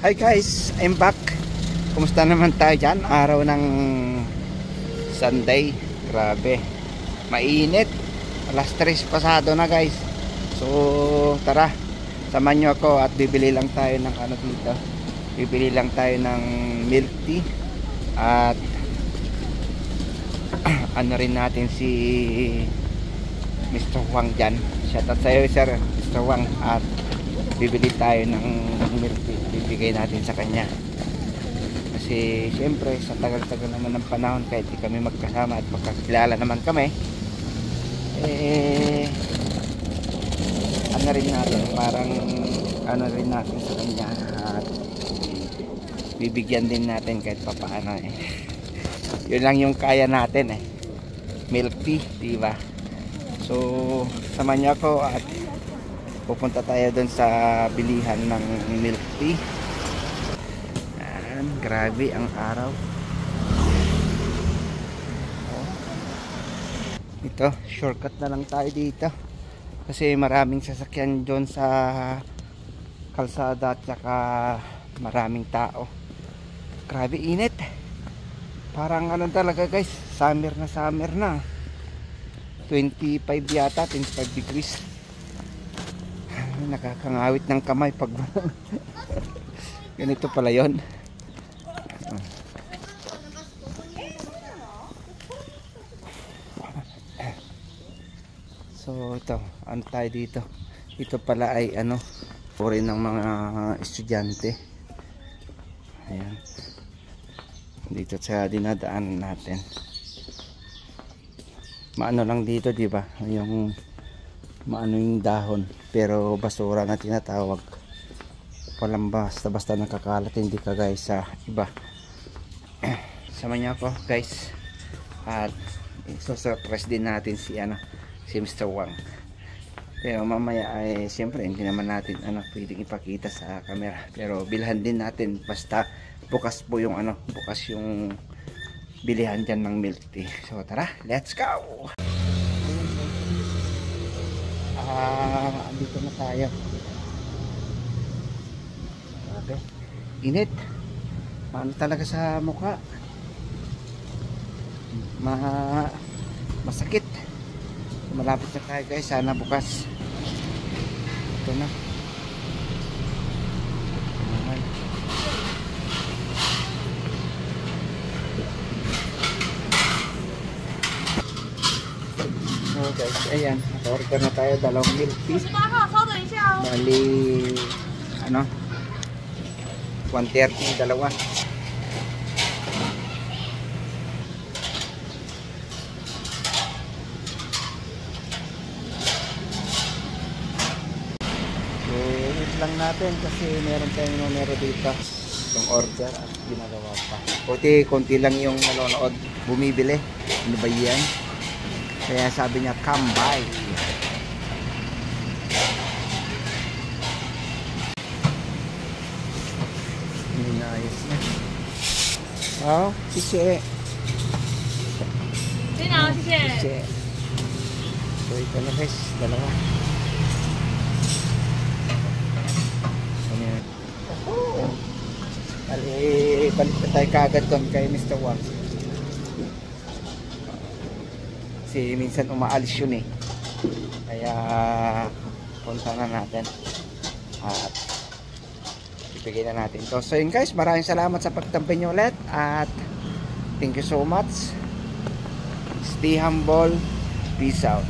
Hi guys, I'm back. Kumusta naman tayo dyan? Araw ng Sunday. Grabe, mainit. Alas 3 pasado na guys. So tara, samahan nyo ako at bibili lang tayo ng ano dito. Bibili lang tayo ng milk tea. At ano rin natin si Mr. Wang dyan. Shoutout sa'yo sir, Mr. Wang. At bibili tayo ng milk tea, bibigay natin sa kanya kasi syempre sa tagal-tagal naman ng panahon, kahit di kami magkasama at magkakilala naman kami, ano rin natin, parang ano rin natin sa kanya at bibigyan din natin kahit papaano yun lang yung kaya natin milk tea, diba? So samahan niyo ako at pupunta tayo dun sa bilihan ng milk tea. Ayan, grabe ang araw. Ito, shortcut na lang tayo dito kasi maraming sasakyan dun sa kalsada at saka maraming tao. Grabe init. Parang ano talaga guys, summer na. 25 yata, 25 degrees. Nakakangawit ng kamay pag ganito pala yon. So ito, ano tayo dito? Ito pala ay ano, uri ng mga estudyante. Ayan, dito sa dinadaanan natin. Maano lang dito, di ba? Yung maano yung dahon, pero basura na tinatawag. Walang basta-basta nakakalat, hindi ka guys sa iba. Sama niya ako guys at i-surprise din natin si Mr. Wang. Pero mamaya ay siyempre hindi naman natin pwedeng ipakita sa camera, pero bilhan din natin basta bukas po yung bukas yung bilihan dyan ng milk tea. So tara, let's go. Dito na tayo. Okay. Init. Maano talaga sa mukha. Masakit. Malapit na tayo guys. Sana bukas. Ito na. So guys, ayan, order na tayo dalawang milk tea. Bali 130 dalawa. So wait lang natin kasi meron tayong numero dito yung order at ginagawa pa. Konti lang yung nanonood bumibili. Ano ba yan? Kaya sabi niya, come by. Nice na. Wow, sisi. Sisi. So ito na guys, dalawa. Ayan. Balik na tayo kaagad doon kay Mr. Wang. Kasi minsan umaalis yun kaya punta na natin at ibigay na natin to. So yun guys, maraming salamat sa pagtampay nyo ulit at thank you so much. Stay humble. Peace out.